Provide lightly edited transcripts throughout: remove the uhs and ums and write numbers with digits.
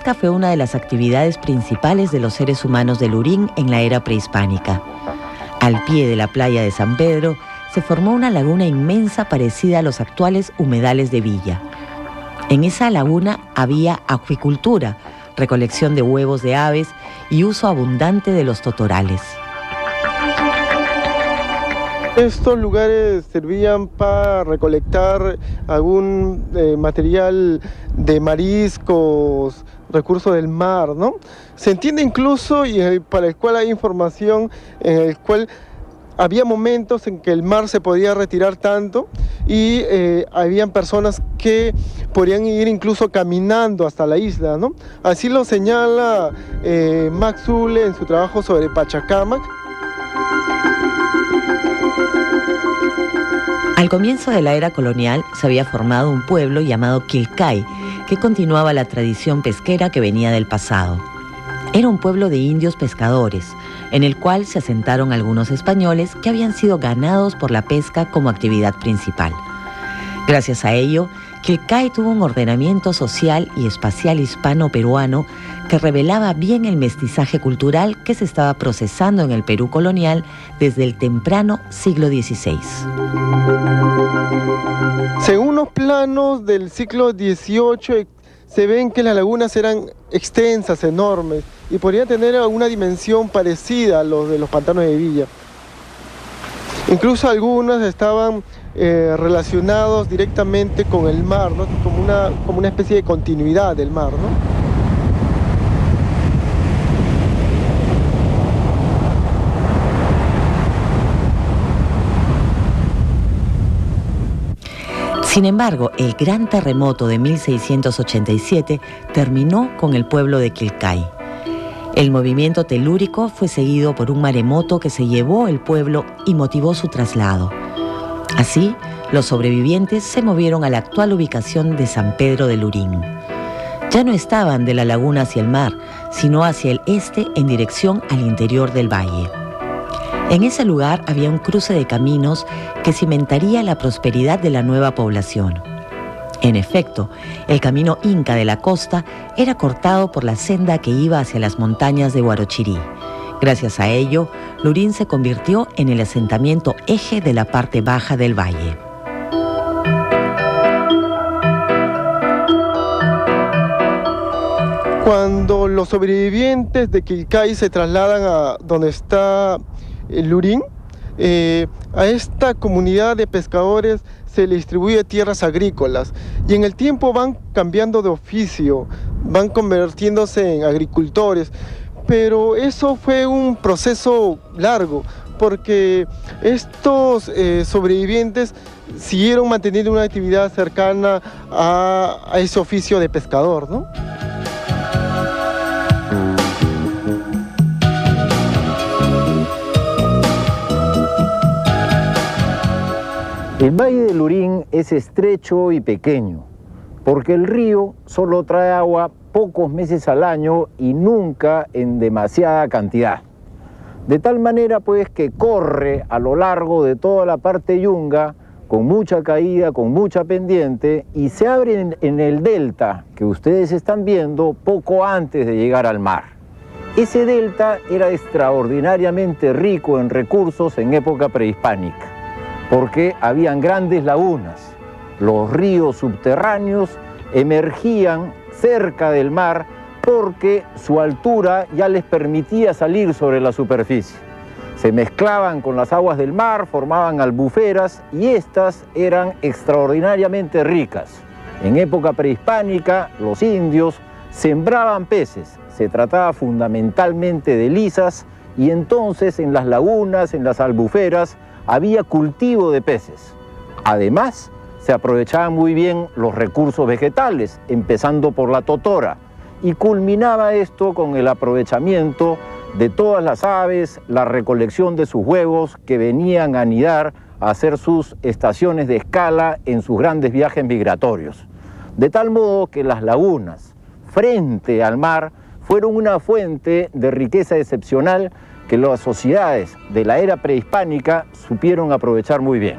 pesca fue una de las actividades principales de los seres humanos de Lurín en la era prehispánica. Al pie de la playa de San Pedro se formó una laguna inmensa parecida a los actuales humedales de Villa. En esa laguna había acuicultura, recolección de huevos de aves y uso abundante de los totorales. Estos lugares servían para recolectar algún material de mariscos, recursos del mar, ¿no? Se entiende incluso, para el cual hay información, en el cual había momentos en que el mar se podía retirar tanto y habían personas que podían ir incluso caminando hasta la isla, ¿no? Así lo señala Max Zule en su trabajo sobre Pachacamac. Al comienzo de la era colonial se había formado un pueblo llamado Quilcay, que continuaba la tradición pesquera que venía del pasado. Era un pueblo de indios pescadores, en el cual se asentaron algunos españoles que habían sido ganados por la pesca como actividad principal. Gracias a ello, Quilcay tuvo un ordenamiento social y espacial hispano-peruano que revelaba bien el mestizaje cultural que se estaba procesando en el Perú colonial desde el temprano siglo XVI. Según los planos del siglo XVIII, se ven que las lagunas eran extensas, enormes, y podrían tener alguna dimensión parecida a los de los pantanos de Villa. Incluso algunas estaban relacionados directamente con el mar, ¿no? Como una especie de continuidad del mar, ¿no? Sin embargo, el gran terremoto de 1687 terminó con el pueblo de Quilcay. El movimiento telúrico fue seguido por un maremoto que se llevó el pueblo y motivó su traslado. Así, los sobrevivientes se movieron a la actual ubicación de San Pedro de Lurín. Ya no estaban de la laguna hacia el mar, sino hacia el este en dirección al interior del valle. En ese lugar había un cruce de caminos que cimentaría la prosperidad de la nueva población. En efecto, el camino inca de la costa era cortado por la senda que iba hacia las montañas de Huarochirí. Gracias a ello, Lurín se convirtió en el asentamiento eje de la parte baja del valle. Cuando los sobrevivientes de Quilcay se trasladan a donde está Lurín, a esta comunidad de pescadores se le distribuye tierras agrícolas y en el tiempo van cambiando de oficio, van convirtiéndose en agricultores, pero eso fue un proceso largo porque estos sobrevivientes siguieron manteniendo una actividad cercana a ese oficio de pescador, ¿no? El valle de Lurín es estrecho y pequeño, porque el río solo trae agua pocos meses al año y nunca en demasiada cantidad. De tal manera pues que corre a lo largo de toda la parte yunga, con mucha caída, con mucha pendiente, y se abre en el delta que ustedes están viendo poco antes de llegar al mar. Ese delta era extraordinariamente rico en recursos en época prehispánica, porque habían grandes lagunas. Los ríos subterráneos emergían cerca del mar porque su altura ya les permitía salir sobre la superficie. Se mezclaban con las aguas del mar, formaban albuferas y estas eran extraordinariamente ricas. En época prehispánica, los indios sembraban peces. Se trataba fundamentalmente de lisas y entonces en las lagunas, en las albuferas, había cultivo de peces. Además, se aprovechaban muy bien los recursos vegetales, empezando por la totora, y culminaba esto con el aprovechamiento de todas las aves, la recolección de sus huevos que venían a anidar, a hacer sus estaciones de escala en sus grandes viajes migratorios. De tal modo que las lagunas, frente al mar, fueron una fuente de riqueza excepcional que las sociedades de la era prehispánica supieron aprovechar muy bien.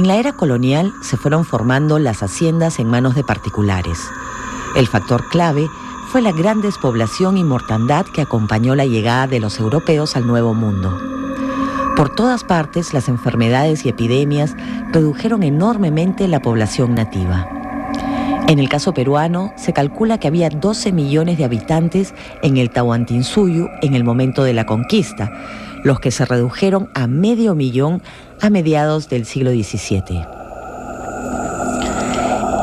En la era colonial se fueron formando las haciendas en manos de particulares. El factor clave fue la gran despoblación y mortandad que acompañó la llegada de los europeos al Nuevo Mundo. Por todas partes, las enfermedades y epidemias redujeron enormemente la población nativa. En el caso peruano, se calcula que había 12 millones de habitantes en el Tahuantinsuyo en el momento de la conquista, los que se redujeron a 500.000 a mediados del siglo XVII.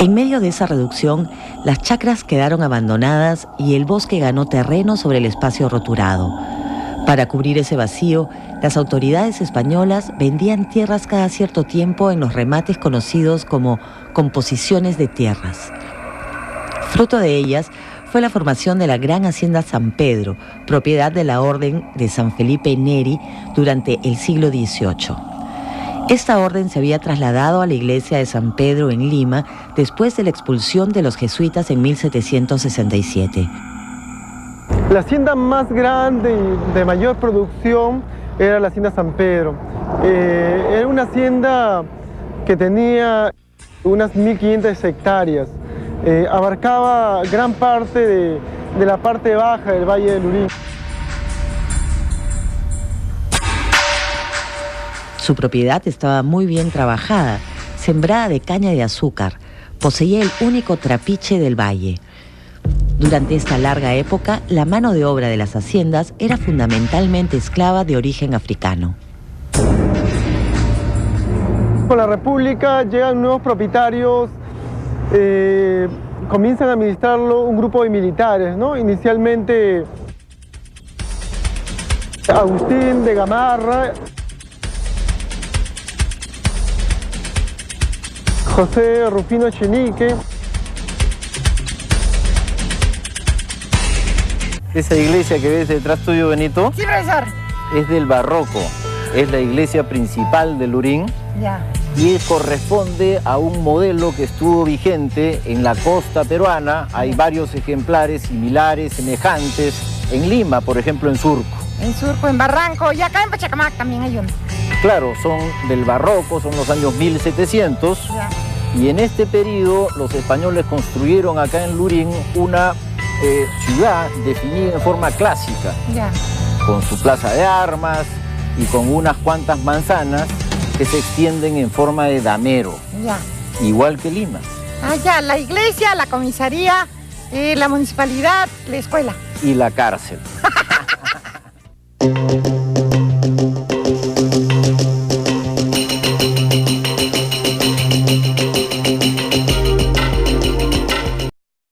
En medio de esa reducción, las chacras quedaron abandonadas y el bosque ganó terreno sobre el espacio roturado. Para cubrir ese vacío, las autoridades españolas vendían tierras cada cierto tiempo en los remates conocidos como composiciones de tierras. Fruto de ellas fue la formación de la gran hacienda San Pedro, propiedad de la orden de San Felipe Neri durante el siglo XVIII. Esta orden se había trasladado a la iglesia de San Pedro en Lima después de la expulsión de los jesuitas en 1767. La hacienda más grande y de mayor producción era la hacienda San Pedro. Era una hacienda que tenía unas 1.500 hectáreas. Abarcaba gran parte de la parte baja del Valle del Lurín. Su propiedad estaba muy bien trabajada, sembrada de caña de azúcar. Poseía el único trapiche del valle. Durante esta larga época, la mano de obra de las haciendas era fundamentalmente esclava de origen africano. Con la República llegan nuevos propietarios, comienzan a administrarlo un grupo de militares, ¿no? Inicialmente Agustín de Gamarra, José Rufino Echenique. Esa iglesia que ves detrás tuyo, Benito, Sí, profesor. es del barroco. Es la iglesia principal de Lurín Ya. y corresponde a un modelo que estuvo vigente en la costa peruana. Hay varios ejemplares similares, semejantes, en Lima, por ejemplo, en Surco. En Surco, en Barranco, y acá en Pachacamac también hay uno. Claro, son del barroco, son los años 1700. Ya. Y en este periodo los españoles construyeron acá en Lurín una ciudad definida en forma clásica, Ya. con su plaza de armas y con unas cuantas manzanas que se extienden en forma de damero, Ya. igual que Lima. Ah, ya, la iglesia, la comisaría, la municipalidad, la escuela. Y la cárcel.